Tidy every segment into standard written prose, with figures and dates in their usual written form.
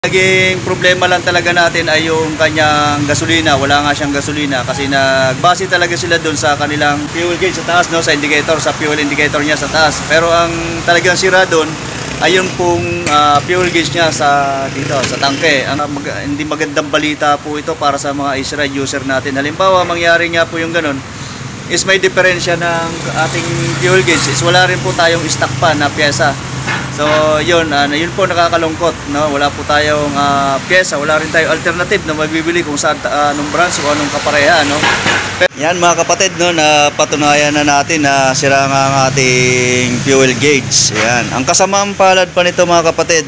Naging problema lang talaga natin ay yung kanyang gasolina. Wala nga siyang gasolina kasi nagbase talaga sila doon sa kanilang fuel gauge sa taas, no, sa indicator, sa fuel indicator niya sa taas. Pero ang talagang sira doon ay yung pong fuel gauge niya sa dito sa tangke. Hindi magandang balita po ito para sa mga Israel user natin. Halimbawa, mangyari nga po yung ganun is may diferensya ng ating fuel gauge is wala rin po tayong stock pa na pyesa. So yun po nakakalungkot, no? Wala po tayong pyesa, wala rin tayong alternative na mabibili kung saan anong branch o anong kapareha, no? Yan mga kapatid, no, na patunayan na natin na sira nga ang ating fuel gauge. Yan. Ang kasamang palad pa nito mga kapatid,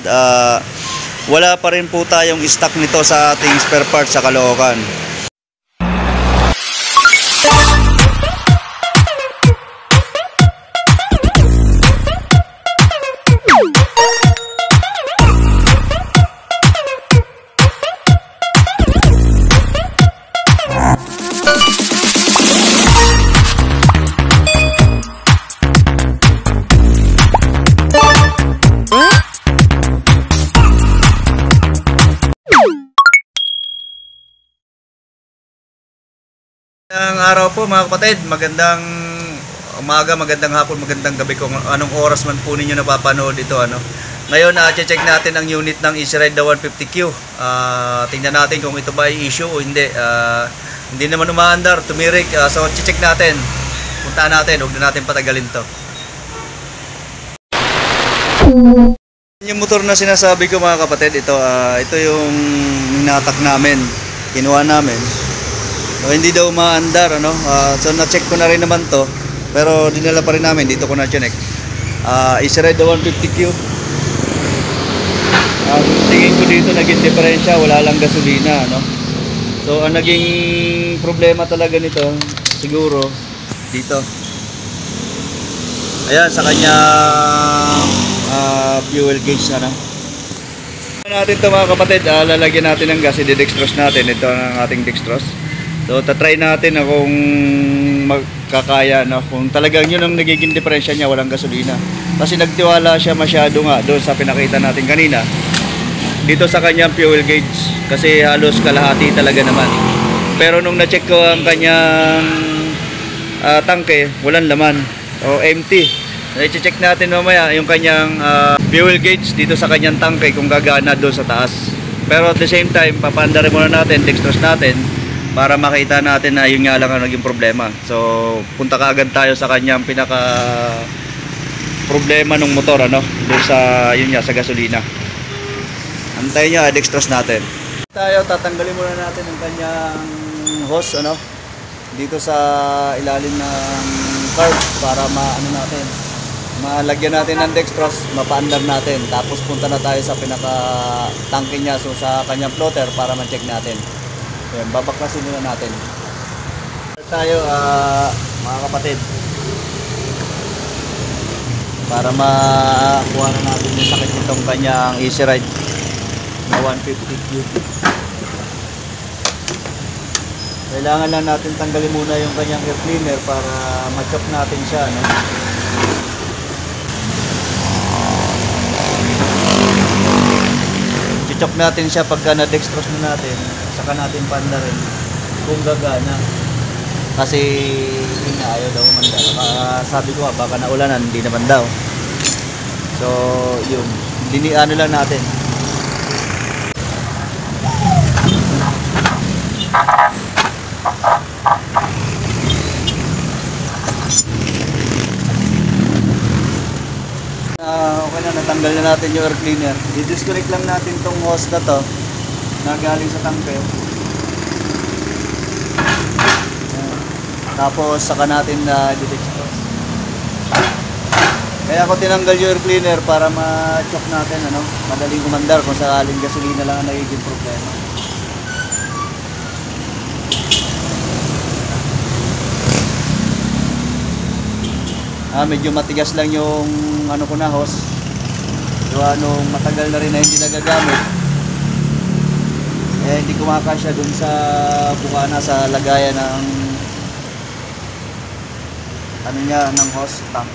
wala pa rin po tayong stock nito sa ating spare parts sa Caloocan. Magandang araw po mga kapatid, magandang umaga, magandang hapon, magandang gabi kung anong oras man po ninyo napapanood ito. Ngayon check natin ang unit ng Easyride 150Q. Tingnan natin kung ito ba ay issue o hindi. Hindi naman umaandar, tumirik. So check natin, puntaan natin, huwag na natin patagalin to. Yung motor na sinasabi ko mga kapatid, ito yung hinatak namin, kinuha namin. So, hindi daw umaandar, so na-check ko na rin naman to, pero dinala pa rin namin, dito ko na-check. Easyride 150Q. Tingin ko dito naging diferensya, wala lang gasolina, So ang naging problema talaga nito, siguro dito. Ayan, sa kanya fuel gauge natin to mga kapatid. Lalagyan natin ng gas, i-dextrose natin. Ito ang ating dextrose. So tatry natin kung magkakaya, kung talagang yun ang nagiging diferensya niya, walang gasolina. Kasi nagtiwala siya masyado nga doon sa pinakita natin kanina, dito sa kanyang fuel gauge, kasi halos kalahati talaga naman. Pero nung na-check ko ang kanyang tangke, walang laman o empty. I-check natin mamaya yung kanyang fuel gauge dito sa kanyang tangke kung gagana doon sa taas. Pero at the same time, papaandarin muna natin, dextrose natin, para makita natin na yun nga lang ang naging problema. So punta kaagad tayo sa kanyang pinaka problema ng motor, doon sa yun nga, sa gasolina. Antayin nyo, dextrose natin. Tayo, tatanggalin muna natin ang kanyang hose, dito sa ilalim ng carb para malagyan natin ng dextrose, mapaandar natin. Tapos punta na tayo sa pinaka tangke niya, so sa kanyang floater para ma-check natin. Ayan, babaklasin muna natin. Tayo mga kapatid, para makuha na natin yung sakit nitong kanyang Easyride na 150Q. Kailangan lang natin tanggalin muna yung kanyang air cleaner para ma-chop natin siya, I-chop natin siya pagka na-dextrose na natin, saka natin paandarin kung gagana. Kasi yun nga, ayaw daw umandar. Sabi ko baka naulanan, hindi naman daw. So yun, ano lang natin. Okay na, natanggal na natin yung air cleaner. I-disconnect lang natin tong hose na to na galing sa tangke. Tapos saka natin i-dextrose. Kaya ako tinanggal yung air cleaner para ma-choke natin, madaling umandar kung sakaling gasolina lang ang nagiging problema. Medyo matigas lang yung ko na hose. So matagal na rin na hindi nagagamit. Hindi kumakasya dun sa bukana sa lagayan ng ng hose tank.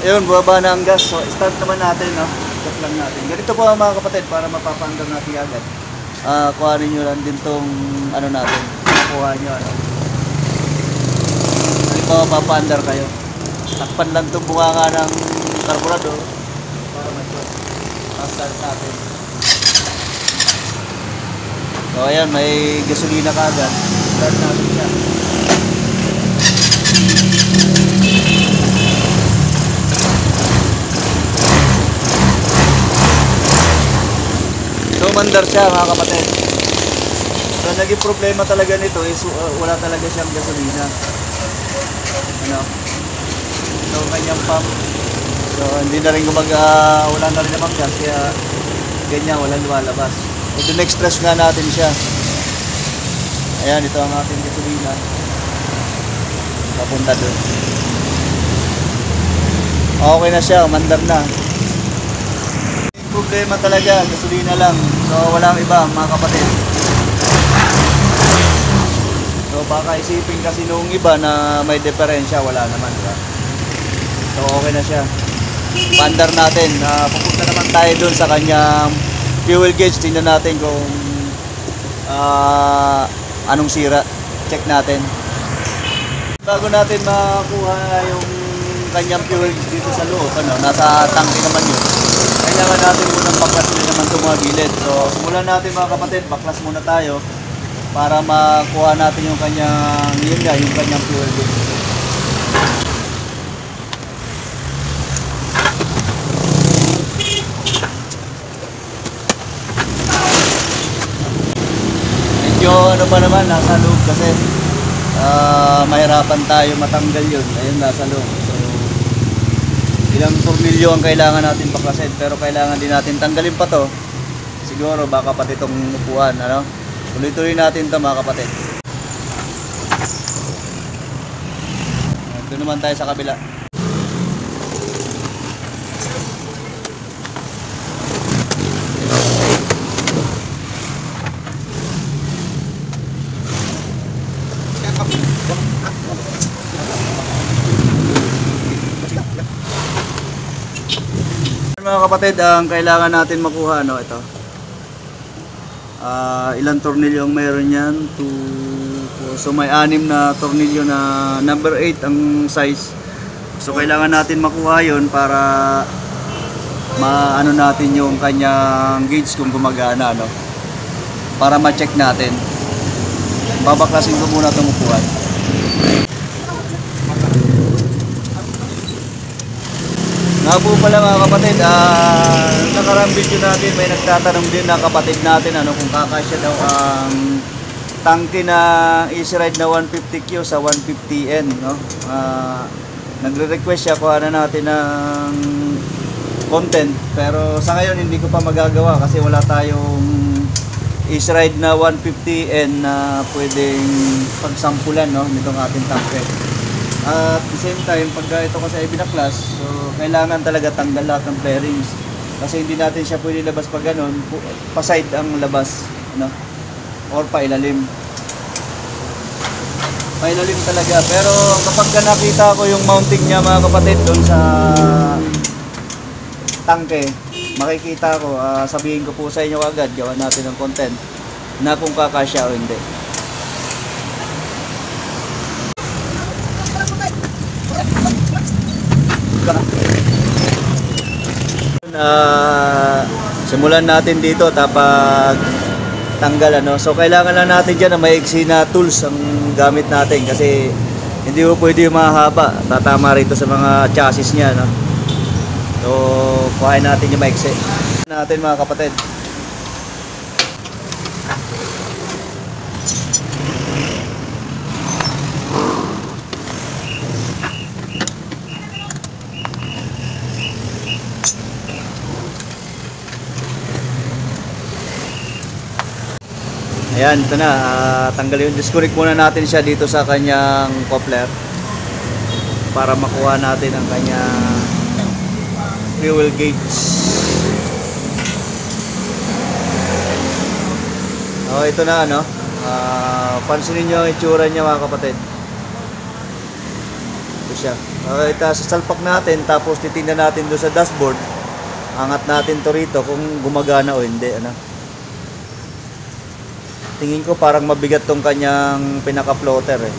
Ayun, bumaba na ang gas. So, start naman natin, no? Start lang natin. Ganito po mga kapatid, para mapapandar natin agad. Kuhanin nyo lang din tong ano natin. Kuha nyo, ano. Ito, mapapandar kayo. Takpan lang itong bunganga ng karburador para mag-start. Start natin. So, ayan, may gasolina kagad. Start natin siya. So, mandar siya mga kapatid. So, naging problema talaga nito is wala talaga siyang gasolina. Ano? So, kanyang pump. So, hindi na rin wala na rin namang gas. Kaya, ganyan, walang lumalabas. So, next-stress nga natin siya. Ayan, ito ang ating gasolina. Papunta doon. Okay na siya, mandar na. Problema talaga, gasolina lang. So walang iba mga kapatid. So baka isipin kasi nung iba na may diferensya, wala naman. So okay na siya. Pandar natin. Pupunta naman tayo dun sa kanyang fuel gauge. Tingnan natin kung anong sira. Check natin. Bago natin makuha yung kanyang fuel gauge dito sa loob, nasa tangke naman yun. Kailangan natin munang baklas nila naman itong mga gilid. So, simulan natin mga kapatid, baklas muna tayo para makuha natin yung kanyang, yung kanyang fuel gauge. Medyo ano pa naman, nasa loob kasi mahirapan tayo matanggal yun. Ayun, nasa loob. Ilang tornilyo ang kailangan natin baklasin, pero kailangan din natin tanggalin pa to. Siguro baka pati itong upuan, ano? Tuloy-tuloy natin to mga kapatid. Doon naman tayo sa kabila. Mga kapatid, ang kailangan natin makuha, ito. Ilang tornilyo ang mayroon yan? So may 6 na tornilyo na number 8 ang size. So kailangan natin makuha yon para maano natin yung kanyang gauge kung gumagana, para ma-check natin. Babaklasin ko muna itong upuan. Nga po pala mga kapatid, nakarang video natin may nagtatanong din na kapatid natin kung kakasya daw ang tangke na Easy Ride na 150Q sa 150N, nagre-request siya kuha na natin ng content, pero sa ngayon hindi ko pa magagawa kasi wala tayong Easy Ride na 150N na pwedeng pagsampulan nitong ating tangke. At the same time, pagka ito kasi ay binaklas, so kailangan talaga tanggal lahat ng bearings. Kasi hindi natin siya pwede labas pag ganun, pa-side ang labas, or pa-ilalim. Pa-ilalim talaga. Pero kapag nakita ko yung mounting niya mga kapatid doon sa tangke, makikita ko, sabihin ko po sa inyo agad, gawa natin ng content na kung kakasya o hindi. Simulan natin dito tapos tanggal so kailangan lang natin dyan na maiksi na tools ang gamit natin kasi hindi po pwede mahaba, tatama rito sa mga chassis nya so kuhain natin yung maiksi natin mga kapatid. Ayan, ito na. Tanggalin. Disconnect muna natin siya dito sa kanyang coupler para makuha natin ang kanyang fuel gauge. Ito na pansinin nyo ang itsura niya mga kapatid. siya. Sasalpak natin, tapos titingnan natin doon sa dashboard. Angat natin to rito kung gumagana o hindi. Ano? Tingin ko parang mabigat tong kanyang pinaka-floater eh.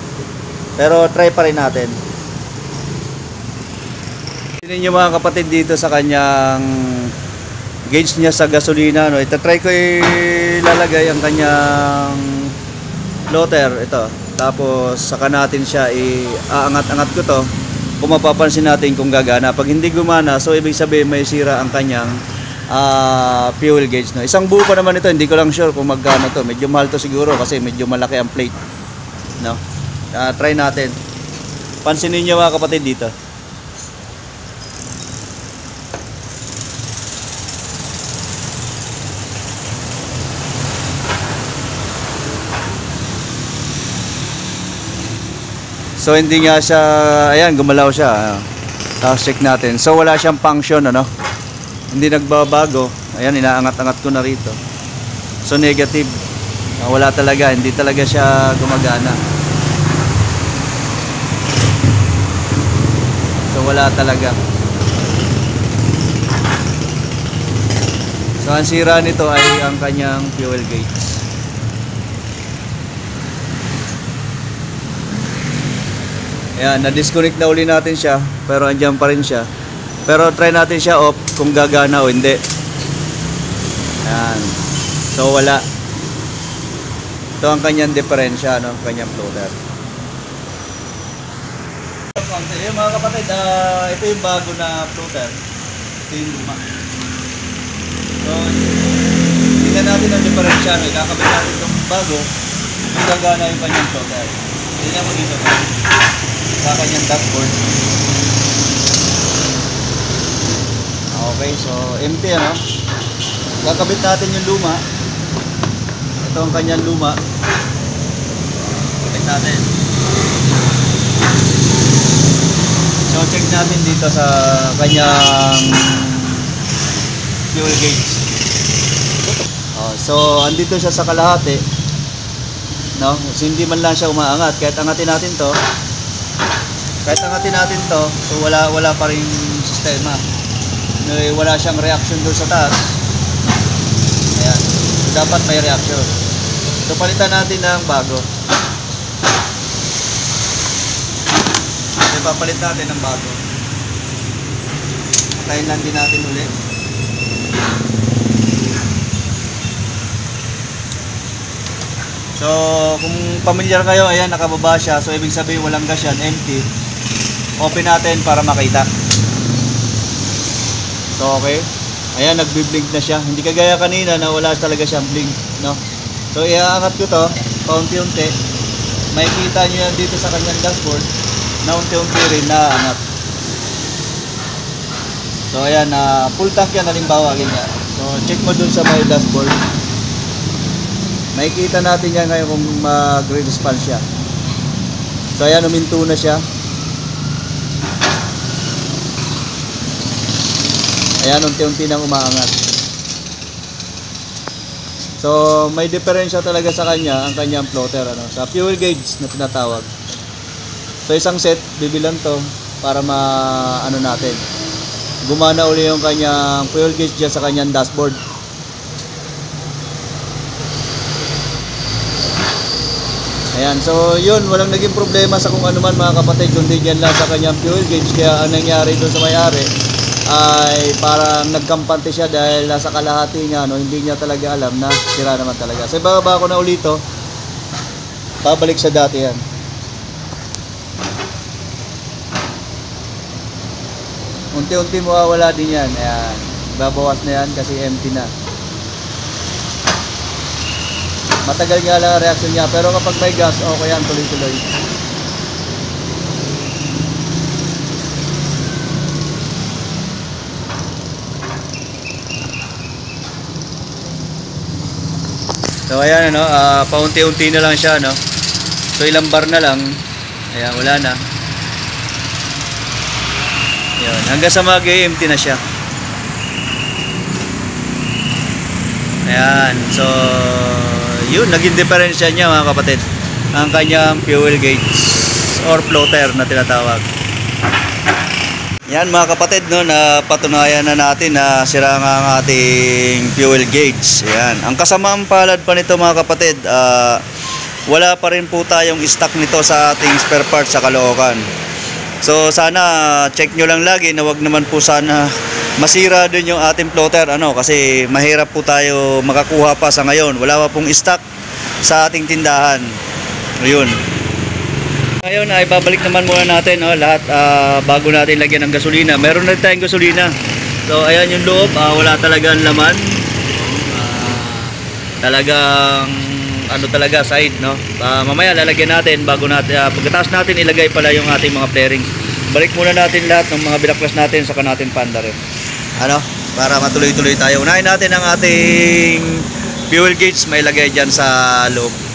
Pero try pa rin natin. Tingnan nyo mga kapatid dito sa kanyang gauge niya sa gasolina. No? Try ko ilalagay ang kanyang floater. Ito. Tapos saka natin siya iaangat-angat ko to. Kung mapapansin natin kung gagana. Pag hindi gumana, so ibig sabihin may sira ang kanyang fuel gauge. No? Isang buo pa naman ito. Hindi ko lang sure kung magkano to. Medyo mahal to siguro kasi medyo malaki ang plate. No? Try natin. Pansinin nyo mga kapatid dito. So hindi nga siya, ayan, gumalaw siya. Tapos check natin. So wala siyang function, ano? Hindi nagbabago. Ayan, inaangat-angat ko na rito. So negative. Wala talaga, hindi talaga siya gumagana. So wala talaga. So ang sira nito ay ang kanyang fuel gauge. Ayan, na-disconnect na uli natin siya, pero andyan pa rin siya. Pero try natin siya off kung gagana o hindi. Ayan. So wala. Ito ang kanyang diferensya, no? Kanyang floater. Yung mga kapatid, ito yung bago na floater. Ito yung luma. So, tingnan natin ang diferensya, no? Ikakabit natin itong bago kung gagana yung kanyang floater. Tingnan mo dito. Sa kanyang dashboard. Okay, so empty, ano? Kakabit natin yung luma. Ito ang kanyang luma. Kapit natin. So check natin dito sa kanyang fuel gauge. So andito siya sa kalahati. No? So, hindi man lang siya umaangat. Kahit angatin natin to. So wala pa rin sistema. Wala siyang reaction doon sa taas. Ayan. So, dapat may reaction. So palitan natin ng bago. So papalit natin ng bago. Patayin lang din natin ulit. So kung familiar kayo, ayan, nakababa siya. So ibig sabihin walang gas yan, empty. Open natin para makita. So okay. Ayan, nagbi-blink na siya. Hindi kagaya kanina na wala talaga siyang blink, no? So iaangat ko to, paunti-unti. Makikita niyo yan dito sa kanyang dashboard na unti-unti rin naangat. So ayan, full tank yan halimbawa ganyan. So check mo dun sa my dashboard. Makikita natin yan ngayon kung mag-response siya. So ayan, uminto na siya. Ayan, unti-unti nang umaangat. So may diferensya talaga sa kanya ang kanyang floater, ano, sa fuel gauge na tinatawag. So isang set, bibilan to para ano natin. Gumana uli yung kanyang fuel gauge dyan sa kanyang dashboard. Ayan, so yun, walang naging problema sa kung ano man mga kapatid, kundi dyan lang sa kanyang fuel gauge. Kaya ang nangyari doon sa may-ari ay parang nagkampante siya dahil nasa kalahati niya, no, hindi niya talaga alam na sira naman talaga. So ibababa ko na ulito, babalik sa dati yan. Unti-unti mawawala din yan. Ayan, babawas na yan kasi empty na. Matagal nga lang ang reaction niya, pero kapag may gas, okay yan, tuloy-tuloy. So ayan, ano, paunti-unti na lang siya, no. So ilang bar na lang. Ayan, wala na. Ayan, hanggang sa mag-empty na siya. Ayan, so yun, naging diferensya niya mga kapatid, ang kanyang fuel gauge or floater na tinatawag. Yan mga kapatid, no, napatunayan na natin na sira nga ang ating fuel gauge. Yan. Ang kasamang palad pa nito mga kapatid, wala pa rin po tayong stock nito sa ating spare parts sa Caloocan. So sana check nyo lang lagi na wag naman po sana masira din yung ating floater, kasi mahirap po tayo makakuha pa sa ngayon. Wala pa pong stock sa ating tindahan. Ayun. Ngayon ay babalik naman muna natin lahat bago natin lagyan ng gasolina. Meron na tayong gasolina. So ayan yung loob, wala talagang laman. Talagang talaga side, no. Mamaya lalagyan natin bago natin pagkatapos natin ilagay pala yung ating mga fairings. Balik muna natin lahat ng mga bilaklas natin saka natin paanda rin. Para matuloy-tuloy tayo. Unahin natin ang ating fuel gauge, may lagay diyan sa loob.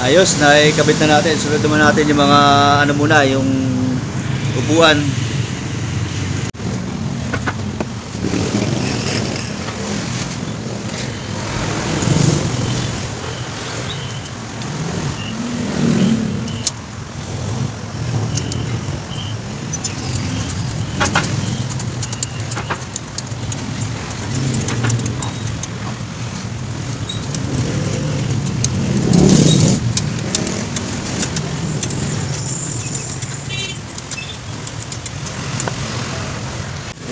Ayos, naikabit na natin. Sunod naman natin yung mga muna, yung upuan.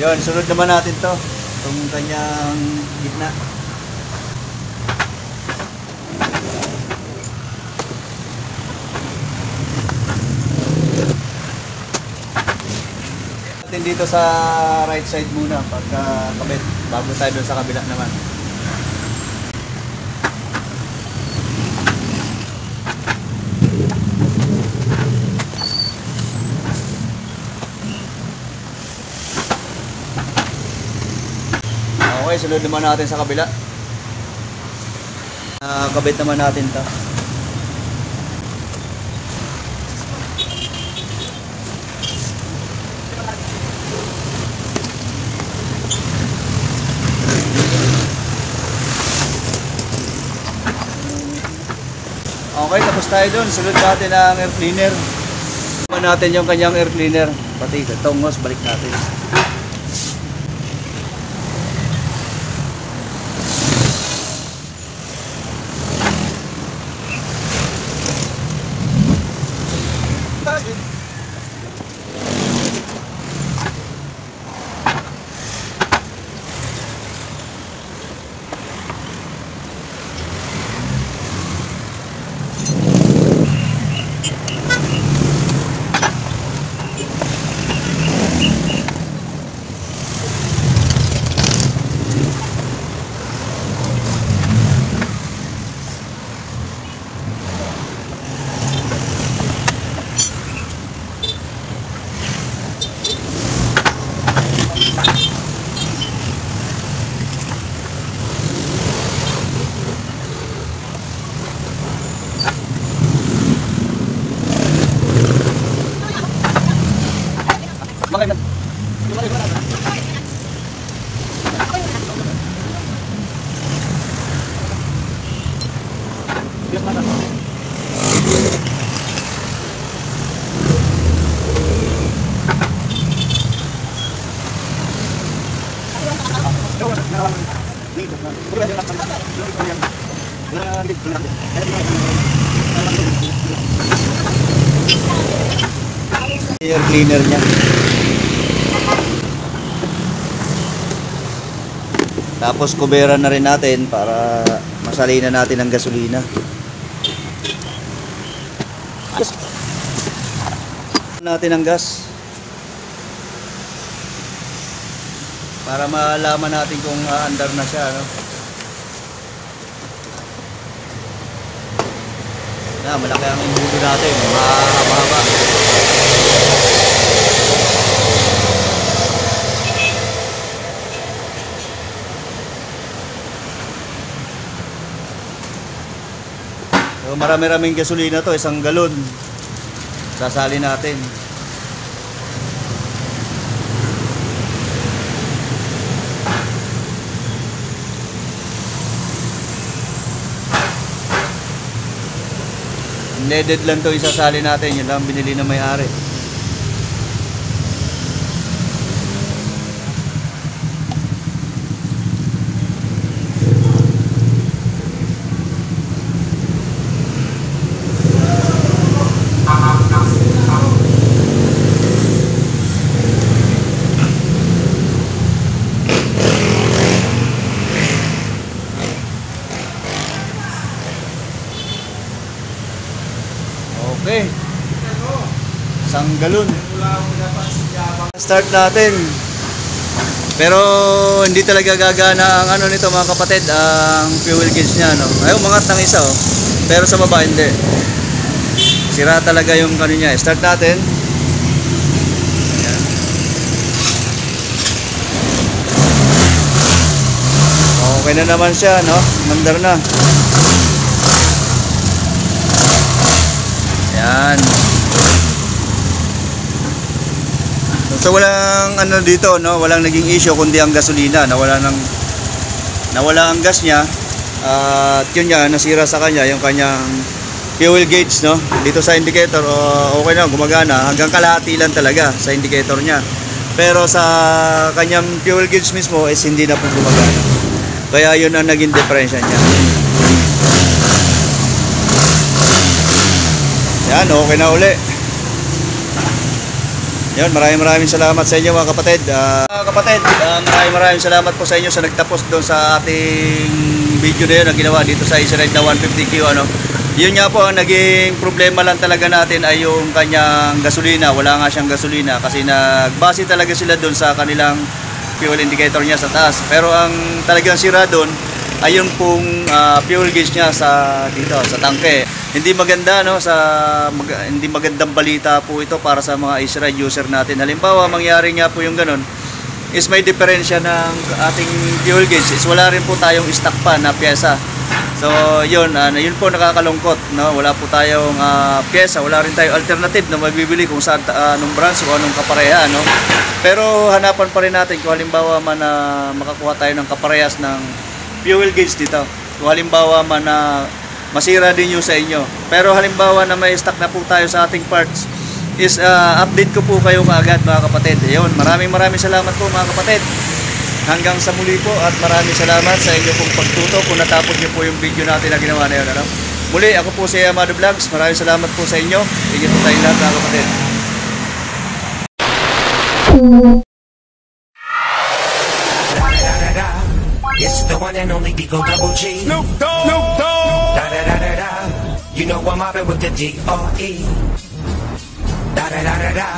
Yun, sunod naman natin to. Itong kanyang gitna. Natin dito sa right side muna pagka kabit bago tayo doon sa kabila naman. Okay, sunod naman natin sa kabila. Kabit naman natin to. Okay, tapos tayo dun. Sunod natin ang air cleaner. Naman natin yung kanyang air cleaner. Pati itong hose, balik natin. Air cleaner niya. Tapos kuberan na rin natin para masalina natin ang gasolina. Natin ang gas. Para malaman natin kung aandar na siya, no? Malaki ang imbudo natin, mahaba-haba. So marami-raming gasolina to, 1 galon. Sasali natin. Leaded lang to isasali natin, yun lang binili na may-ari. Okay. 1 galon. Start natin. Pero hindi talaga gagana ang ano nito mga kapatid, ang fuel gauge niya, no. Ay, umangat ng isa, oh. Pero sa baba hindi. Sira talaga yung ano niya. Start natin. Ayan. Okay na naman siya, no. Mandar na. Yan. So walang ano dito, no, walang naging issue kundi ang gasolina, nawala ang gas niya. At yun nga, nasira sa kanya yung kanyang fuel gauge, no. Dito sa indicator, okay na, gumagana hanggang kalahati lang talaga sa indicator niya. Pero sa kanyang fuel gauge mismo is hindi na po gumagana. Kaya yun ang naging diferensya niya. Yan, okay na uli. Yan, maraming salamat sa inyo mga kapatid. Maraming salamat po sa inyo sa nagtapos doon sa ating video na yun na ginawa dito sa Israel na 150Q, ano. Yun nga po, ang naging problema lang talaga natin ay yung kanyang gasolina. Wala nga siyang gasolina kasi nagbase talaga sila doon sa kanilang fuel indicator niya sa taas. Pero ang talagang sira doon ay yung pong fuel gauge niya sa dito sa tangke. Hindi maganda, no, hindi magandang balita po ito para sa mga Israel user natin. Halimbawa, mangyari nga po yung ganun is may diferensya ng ating fuel gauge is wala rin po tayong stock pa na pyesa. So yun po nakakalungkot, no? Wala po tayong pyesa, wala rin tayong alternative na mabibili kung saan anong branch o anong kapareha, no? Pero hanapan pa rin natin kung halimbawa man makakuha tayo ng kaparehas ng fuel gauge dito. Kung halimbawa man masira din yung sa inyo. Pero halimbawa na may stock na po tayo sa ating parts is update ko po kayo kaagad mga kapatid. Ayun, maraming salamat po mga kapatid. Hanggang sa muli po at maraming salamat sa inyo pong pagtuto kung natapos niyo po yung video natin na ginawa na yun, ano? Muli, ako po si Amado Vlogs. Maraming salamat po sa inyo. Ingat po tayong lahat mga kapatid. It's the one and only Digo Double G. Snoop Dogg. Snoop Dogg. Da da da da da. You know I'm mobbing with the D.R.E. Da da da da da.